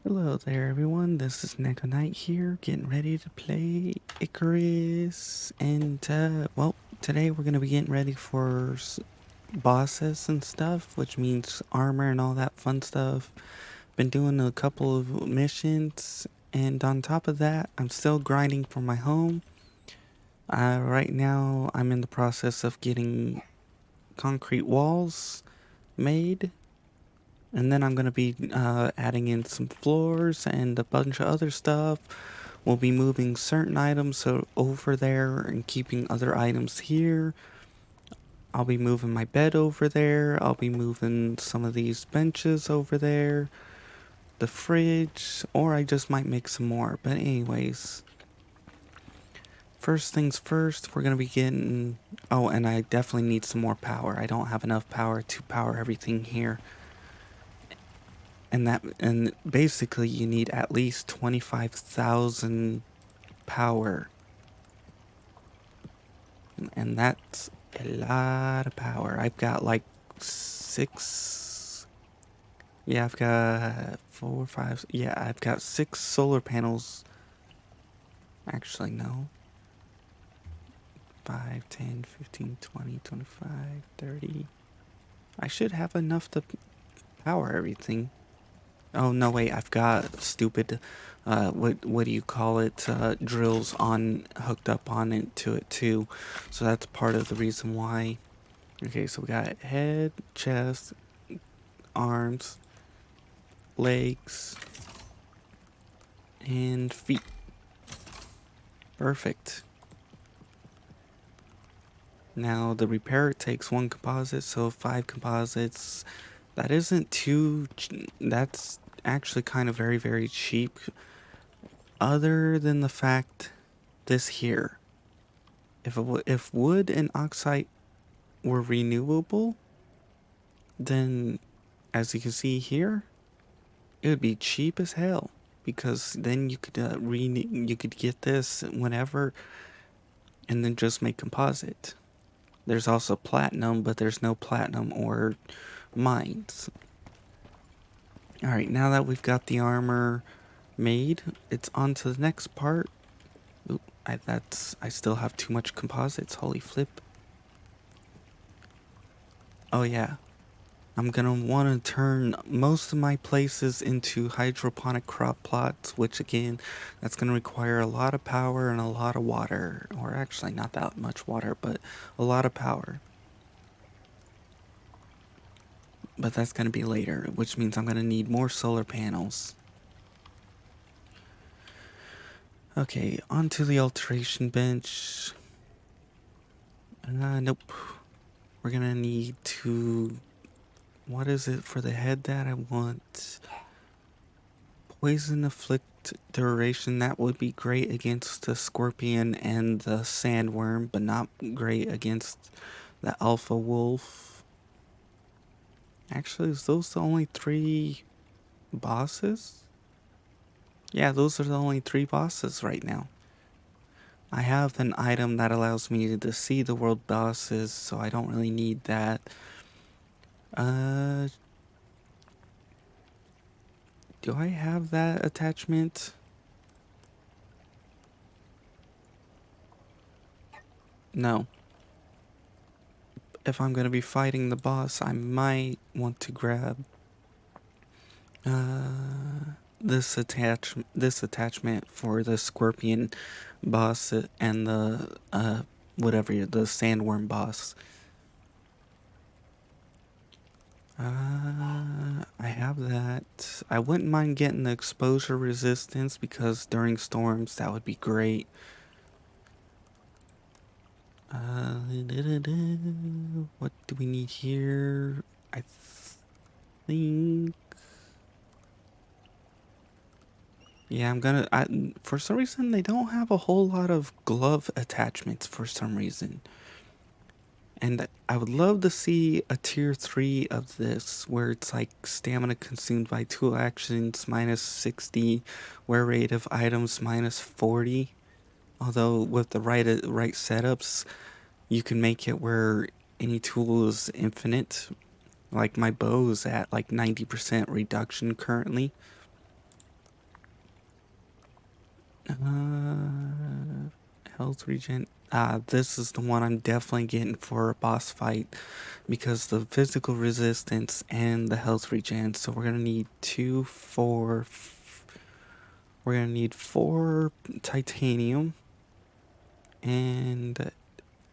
Hello there, everyone. This is Neko here, getting ready to play Icarus. And, well, today we're going to be getting ready for bosses and stuff, which means armor and all that fun stuff. Been doing a couple of missions, and on top of that, I'm still grinding for my home. Right now, I'm in the process of getting concrete walls made. And then I'm going to be adding in some floors and a bunch of other stuff. We'll be moving certain items over there and keeping other items here. I'll be moving my bed over there. I'll be moving some of these benches over there. The fridge. Or I just might make some more. But anyways. First things first, we're going to be getting... Oh, and I definitely need some more power. I don't have enough power to power everything here. And basically you need at least 25,000 power. And that's a lot of power. I've got like 6. Yeah, I've got 4, 5. Yeah, I've got 6 solar panels. Actually, no. 5, 10, 15, 20, 25, 30. I should have enough to power everything. Oh no, wait! I've got stupid, what do you call it? Drills hooked up on it to it too, so that's part of the reason why. Okay, so we got head, chest, arms, legs, and feet. Perfect. Now the repair takes 1 composite, so 5 composites. That isn't too. That's actually kind of very cheap. Other than the fact, this here. If wood and oxide were renewable, then as you can see here, it would be cheap as hell, because then you could you could get this whenever and then just make composite. There's also platinum, but there's no platinum or mines. All right, now that we've got the armor made, it's on to the next part. Oop, I still have too much composites. Holy flip. Oh yeah, I'm gonna want to turn most of my places into hydroponic crop plots, which again, that's gonna require a lot of power and a lot of water. Or actually not that much water, but a lot of power. But that's gonna be later, which means I'm gonna need more solar panels. Okay, onto the alteration bench. Nope. We're gonna need to... What is it for the head that I want? Poison afflict duration. That would be great against the scorpion and the sandworm, but not great against the alpha wolf. Actually, is those the only 3 bosses? Yeah, those are the only 3 bosses right now. I have an item that allows me to see the world bosses, so I don't really need that. Do I have that attachment? No. If I'm gonna be fighting the boss, I might want to grab this attachment for the scorpion boss and the the sandworm boss. I have that. I wouldn't mind getting the exposure resistance, because during storms that would be great. What do we need here? I think... Yeah, for some reason, they don't have a whole lot of glove attachments for some reason. And I would love to see a tier 3 of this, where it's like stamina consumed by 2 actions minus 60, wear rate of items minus 40. Although with the right setups, you can make it where any tool is infinite. Like my bow is at like 90% reduction currently. Health regen. This is the one I'm definitely getting for a boss fight because the physical resistance and the health regen. So we're gonna need we're gonna need 4 titanium and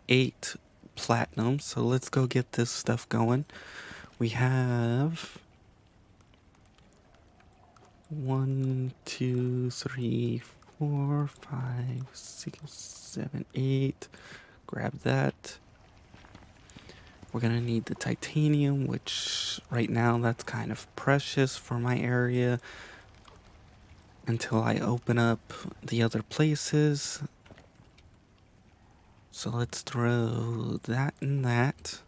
8 platinum. So let's go get this stuff going. We have 1, 2, 3, 4, 5, 6, 7, 8. Grab that. We're gonna need the titanium, which right now that's kind of precious for my area until I open up the other places. So let's throw that and that.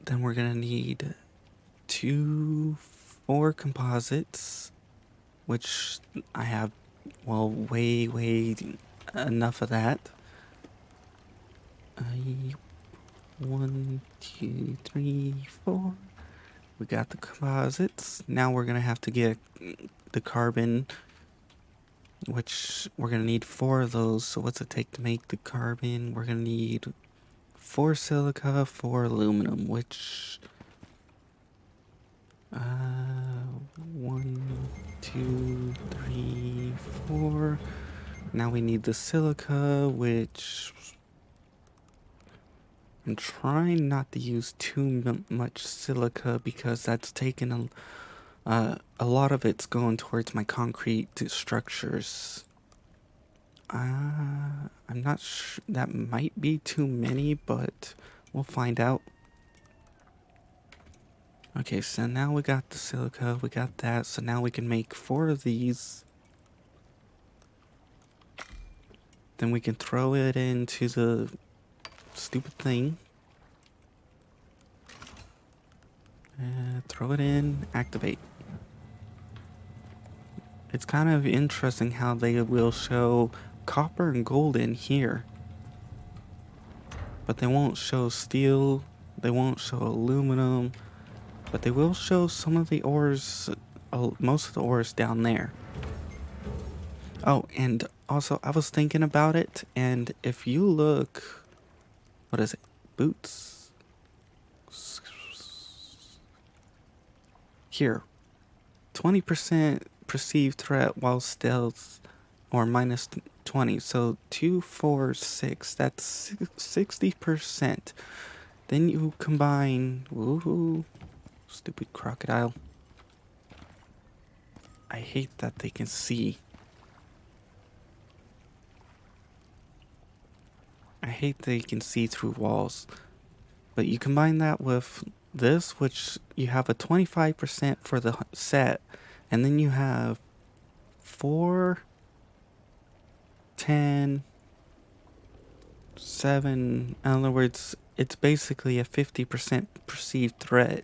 Then we're gonna need 2, 4 composites, which I have, well, way enough of that. 1, 2, 3, 4. We got the composites. Now we're gonna have to get the carbon, which we're gonna need 4 of those. So what's it take to make the carbon? We're gonna need 4 silica, 4 aluminum, which 1, 2, 3, 4. Now we need the silica, which I'm trying not to use too much silica because that's taken a lot of it's going towards my concrete structures. I'm not sure. That might be too many, but we'll find out. Okay, so now we got the silica, we got that, so now we can make 4 of these. Then we can throw it into the stupid thing. Throw it in, activate. It's kind of interesting how they will show copper and gold in here, but they won't show steel, they won't show aluminum, but they will show some of the ores, most of the ores down there. Oh, and also I was thinking about it, and if you look, what is it? Boots? Here, 20% perceived threat while stealth, or minus 20. So 2, 4, 6. That's 60%. Then you combine. Woohoo! Stupid crocodile. I hate that they can see. I hate they can see through walls. But you combine that with this, which you have a 25% for the set, and then you have 4, 10, 7. In other words, it's basically a 50% perceived threat.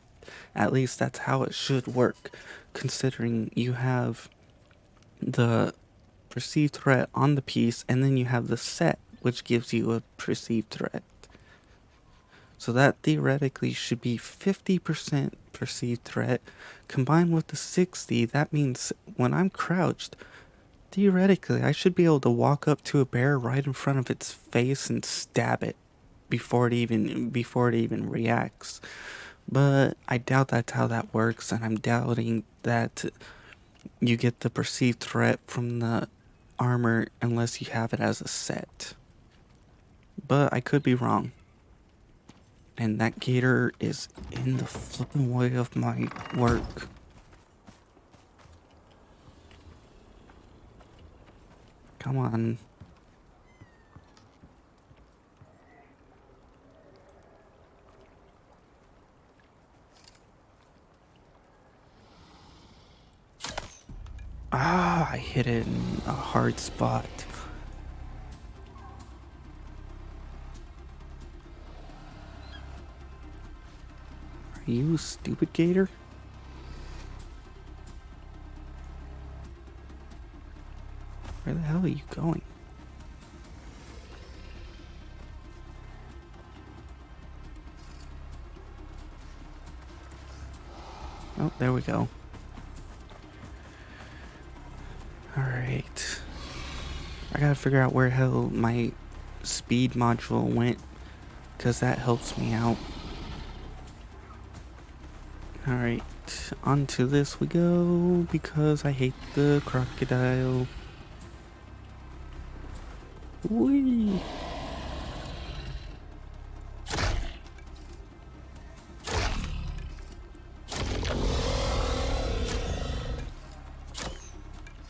At least that's how it should work, considering you have the perceived threat on the piece, and then you have the set, which gives you a perceived threat. So that theoretically should be 50% perceived threat combined with the 60. That means when I'm crouched, theoretically I should be able to walk up to a bear right in front of its face and stab it before it even reacts. But I doubt that's how that works, and I'm doubting that you get the perceived threat from the armor unless you have it as a set. But I could be wrong. And that gator is in the flipping way of my work. Come on. Ah, I hit it in a hard spot. Are you a stupid gator? Where the hell are you going? Oh, there we go. I gotta figure out where hell my speed module went, because that helps me out. Alright, onto this we go, because I hate the crocodile. Whee!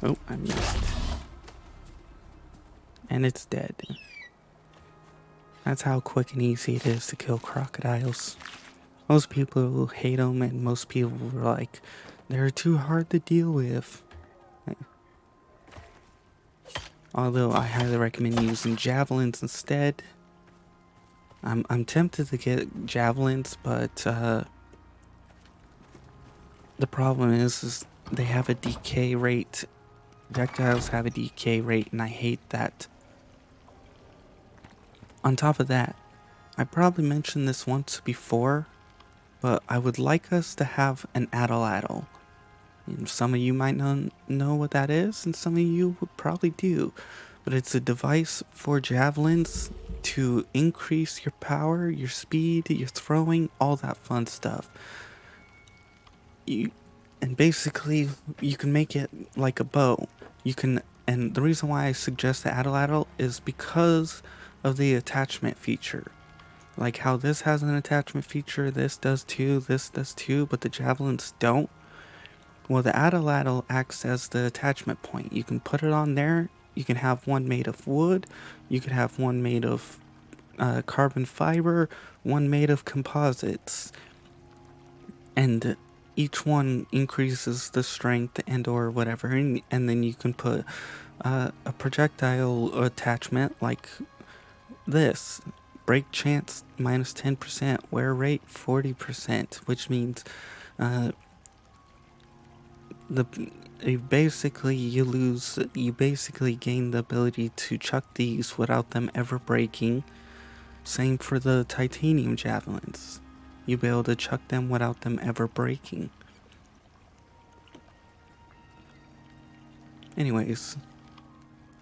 Oh, I missed. And it's dead. That's how quick and easy it is to kill crocodiles. Most people hate them, and most people are like, they're too hard to deal with. Although I highly recommend using javelins instead. I'm tempted to get javelins, but the problem is they have a decay rate. Projectiles have a decay rate, and I hate that. On top of that, I probably mentioned this once before, but I would like us to have an addle-addle. And some of you might not know what that is, and some of you would probably do. But it's a device for javelins to increase your power, your speed, your throwing, all that fun stuff. And basically, you can make it like a bow. And the reason why I suggest the addle-addle is because of the attachment feature. Like how this has an attachment feature, this does too, but the javelins don't. Well, the addle-addle acts as the attachment point. You can put it on there. You can have one made of wood. You could have one made of carbon fiber, one made of composites. And each one increases the strength and or whatever. And then you can put a projectile attachment like this. Break chance minus 10%. Wear rate 40%, which means you basically gain the ability to chuck these without them ever breaking. Same for the titanium javelins. You'll be able to chuck them without them ever breaking. Anyways,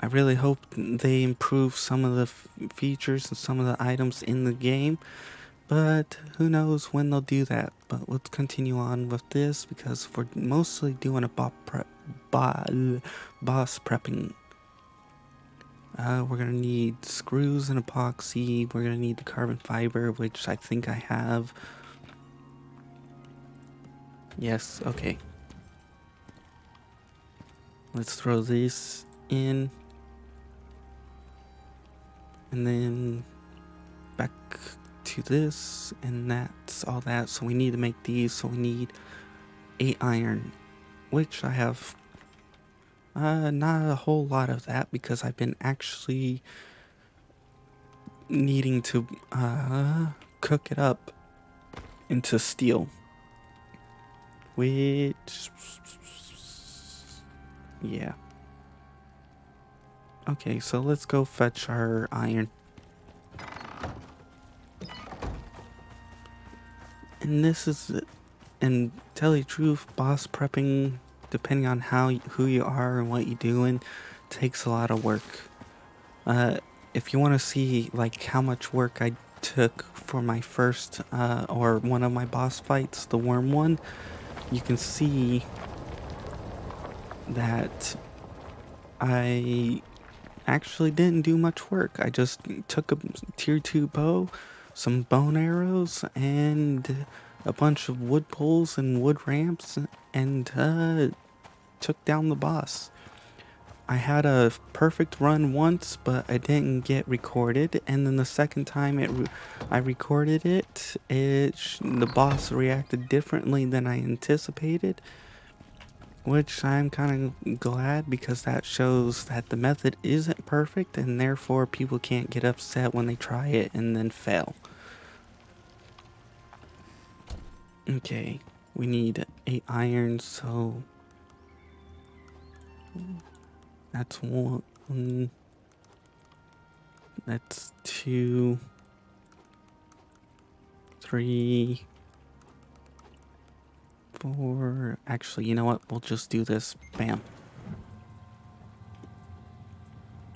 I really hope they improve some of the features and some of the items in the game, but who knows when they'll do that. But let's continue on with this, because we're mostly doing a boss prepping. We're gonna need screws and epoxy. We're gonna need the carbon fiber, which I think I have. Yes, okay. Let's throw this in. And then back to this, and that's all that. So we need to make these, so we need 8 iron, which I have not a whole lot of that, because I've been actually needing to cook it up into steel, which, yeah. Okay, so let's go fetch our iron. And this is it. And tell you the truth, boss prepping, depending on who you are and what you're doing, takes a lot of work. If you want to see like how much work I took for my first or one of my boss fights, the worm one, you can see that I actually didn't do much work. I just took a tier 2 bow, some bone arrows, and a bunch of wood poles and wood ramps, and took down the boss. I had a perfect run once, but I didn't get recorded, and then the second time I recorded it, the boss reacted differently than I anticipated, which I'm kind of glad, because that shows that the method isn't perfect, and therefore people can't get upset when they try it and then fail. Okay, we need 8 iron, so that's 1, that's 2, 3, 4. Actually, you know what? We'll just do this. Bam.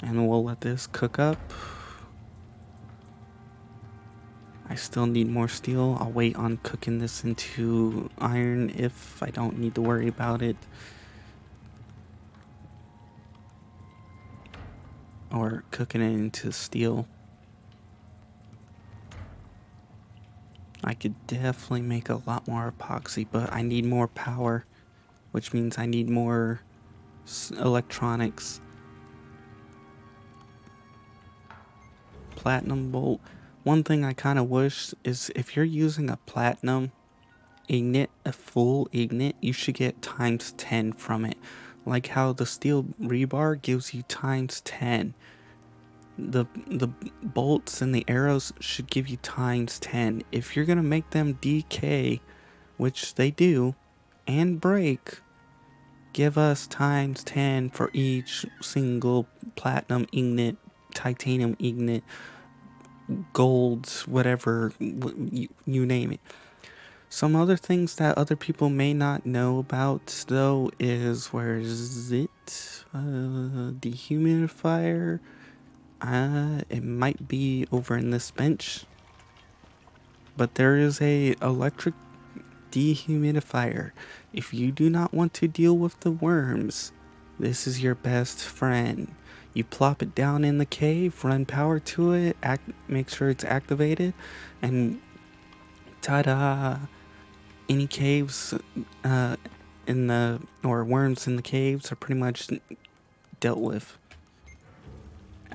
And we'll let this cook up. I still need more steel. I'll wait on cooking this into iron if I don't need to worry about it. Or cooking it into steel. I could definitely make a lot more epoxy, but I need more power, which means I need more electronics. Platinum bolt. One thing I kind of wish is if you're using a platinum ignite, a full ignite, you should get times 10 from it. Like how the steel rebar gives you times 10. The bolts and the arrows should give you times 10. If you're gonna make them decay, which they do, and break, give us times 10 for each single platinum ignite, titanium ignite, golds, whatever, you name it. Some other things that other people may not know about, though, is where is it? Dehumidifier. It might be over in this bench, but there is a electric dehumidifier. If you do not want to deal with the worms, this is your best friend. You plop it down in the cave, run power to it, make sure it's activated, and ta-da! Any caves or worms in the caves are pretty much dealt with.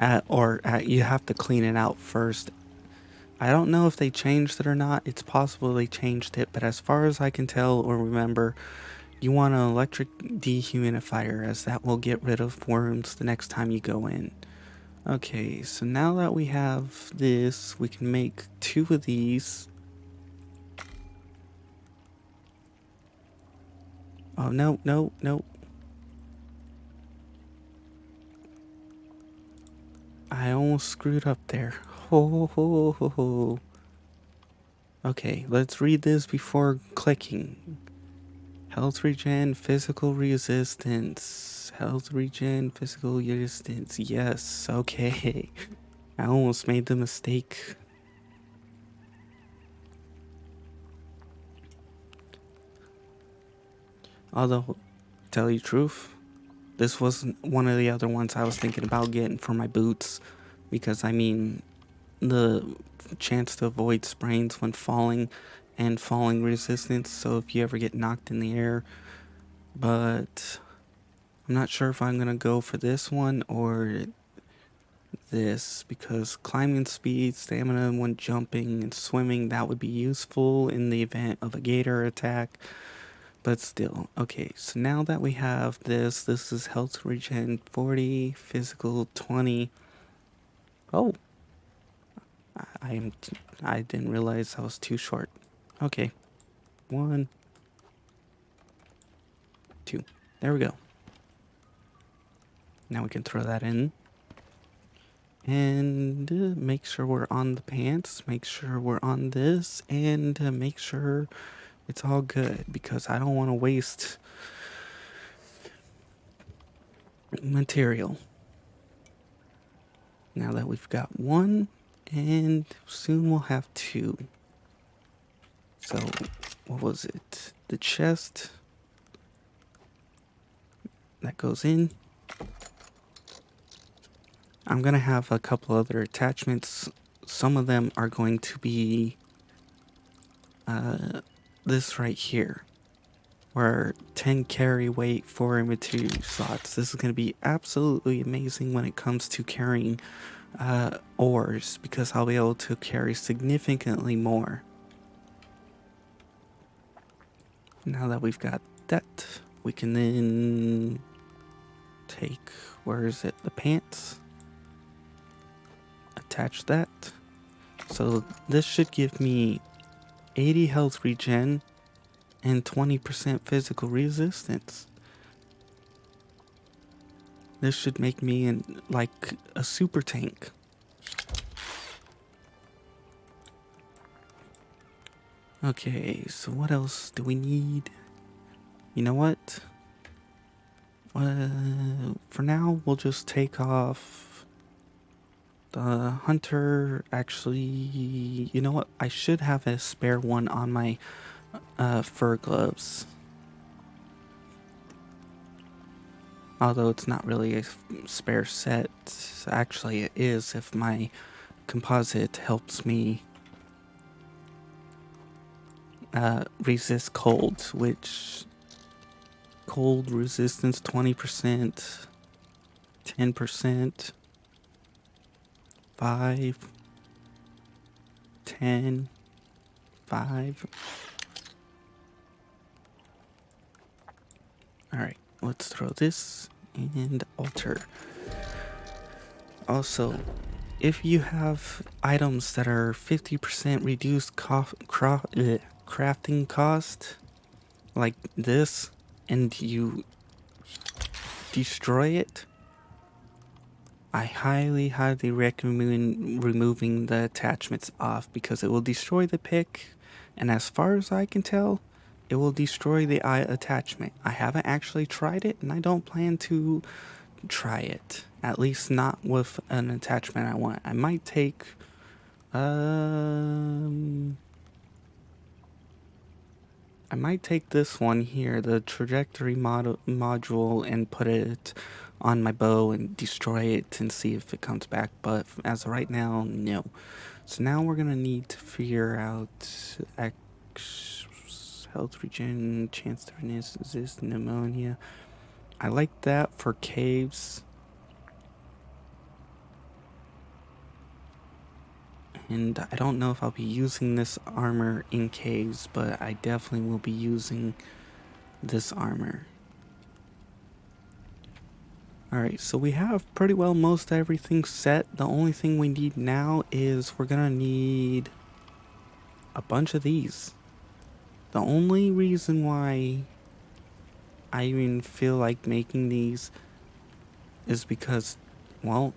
You have to clean it out first. I don't know if they changed it or not. It's possible they changed it, but as far as I can tell or remember, you want an electric dehumidifier, as that will get rid of worms the next time you go in. Okay, so now that we have this, we can make 2 of these. Oh, no, no, no. I almost screwed up there. Ho, ho, ho, ho. Okay, let's read this before clicking. Health regen, physical resistance. Health regen, physical resistance. Yes, okay. I almost made the mistake. Although, tell you the truth, this wasn't one of the other ones I was thinking about getting for my boots. Because, I mean, the chance to avoid sprains when falling and falling resistance. So if you ever get knocked in the air. But I'm not sure if I'm going to go for this one or this, because climbing speed, stamina when jumping and swimming, that would be useful in the event of a gator attack. But still, okay, so now that we have this is health regen 40, physical 20. Oh, I didn't realize I was too short. Okay, 1, 2, there we go. Now we can throw that in. And make sure we're on the pants, make sure we're on this, and make sure it's all good, because I don't want to waste material. Now that we've got 1, and soon we'll have 2. So, what was it? The chest that goes in. I'm going to have a couple other attachments. Some of them are going to be this right here, where 10 carry weight, 4 inventory slots. This is going to be absolutely amazing when it comes to carrying ores, because I'll be able to carry significantly more. Now that we've got that, we can then take, where is it, the pants, attach that. So this should give me 80 health regen and 20% physical resistance. This should make me like a super tank. Okay, so what else do we need? You know what? For now, we'll just take off The hunter actually, you know what? I should have a spare one on my fur gloves. Although it's not really a spare set. Actually, it is if my composite helps me resist cold, which cold resistance 20%, 10%, 5, 10, 5. Alright, let's throw this and alter. Also, if you have items that are 50% reduced crafting cost, like this, and you destroy it, I highly, highly recommend removing the attachments off because it will destroy the pick, and as far as I can tell, it will destroy the eye attachment. I haven't actually tried it, and I don't plan to try it. At least not with an attachment I want. I might take, I might take this one here, the trajectory module, and put it on my bow and destroy it and see if it comes back. But as of right now, no. So now we're gonna need to figure out health regen, chance to resist pneumonia. I like that for caves. And I don't know if I'll be using this armor in caves, but I definitely will be using this armor. Alright, so we have pretty well most everything set. The only thing we need now is we're gonna need a bunch of these. The only reason why I even feel like making these is because, well,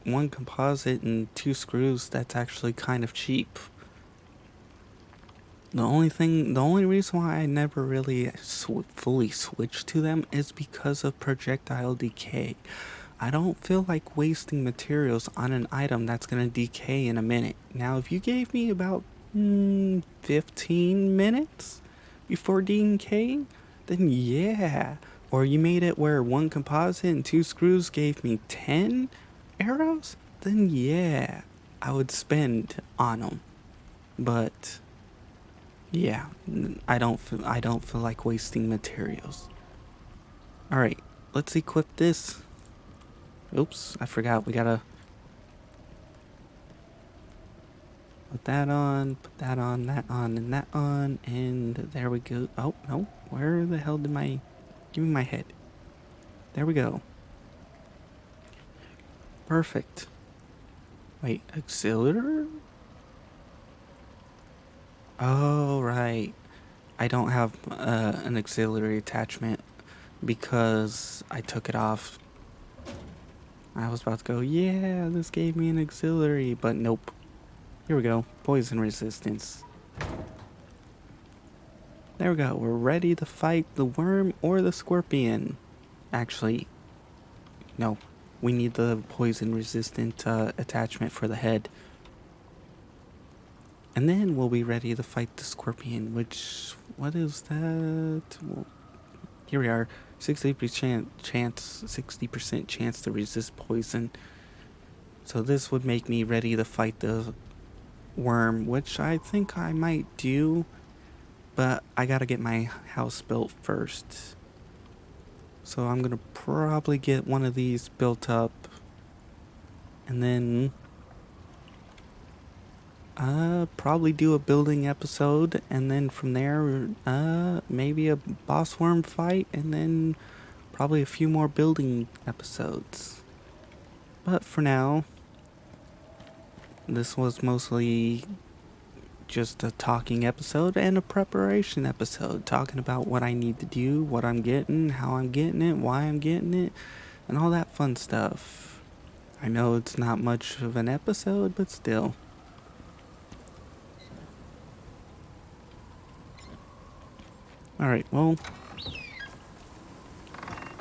one composite and 2 screws, that's actually kind of cheap. The only reason why I never really fully switched to them is because of projectile decay. I don't feel like wasting materials on an item that's gonna decay in a minute. Now, if you gave me about 15 minutes before decaying, then yeah. Or you made it where one composite and 2 screws gave me 10 arrows, then yeah, I would spend on them. But yeah, I don't feel like wasting materials. All right, let's equip this. Oops, I forgot. We gotta put that on, that on, and that on, and there we go. Oh no, where the hell did my? Give me my head. There we go. Perfect. Wait, auxiliary? Oh right. I don't have an auxiliary attachment because I took it off. I was about to go, yeah, this gave me an auxiliary, but nope. Here we go, poison resistance. There we go, we're ready to fight the worm or the scorpion. Actually, no, we need the poison resistant attachment for the head. And then we'll be ready to fight the scorpion, which, what is that? Well, here we are, 60% chance to resist poison. So this would make me ready to fight the worm, which I think I might do, but I gotta get my house built first. So I'm gonna probably get one of these built up, and then probably do a building episode, and then from there maybe a boss worm fight, and then probably a few more building episodes. But for now, this was mostly just a talking episode and a preparation episode, talking about what I need to do, what I'm getting, how I'm getting it, why I'm getting it, and all that fun stuff. I know it's not much of an episode, but still. Alright, well,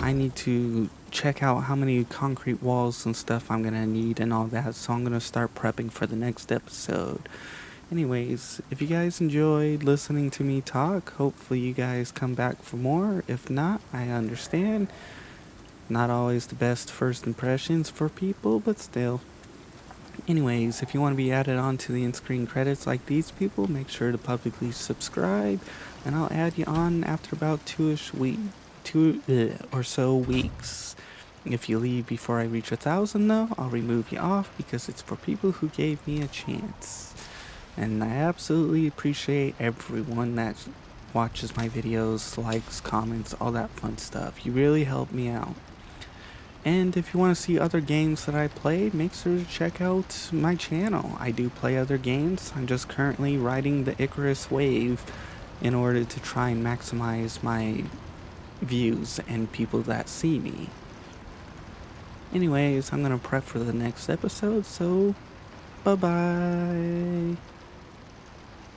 I need to check out how many concrete walls and stuff I'm gonna need and all that, so I'm gonna start prepping for the next episode. Anyways, if you guys enjoyed listening to me talk, hopefully you guys come back for more. If not, I understand. Not always the best first impressions for people, but still. Anyways, if you want to be added on to the in-screen credits like these people, make sure to publicly subscribe, and I'll add you on after about two or so weeks. If you leave before I reach 1,000 though, I'll remove you off because it's for people who gave me a chance. And I absolutely appreciate everyone that watches my videos, likes, comments, all that fun stuff. You really help me out. And if you want to see other games that I played, make sure to check out my channel. I do play other games. I'm just currently riding the Icarus wave in order to try and maximize my views and people that see me. Anyways, I'm going to prep for the next episode, so bye-bye.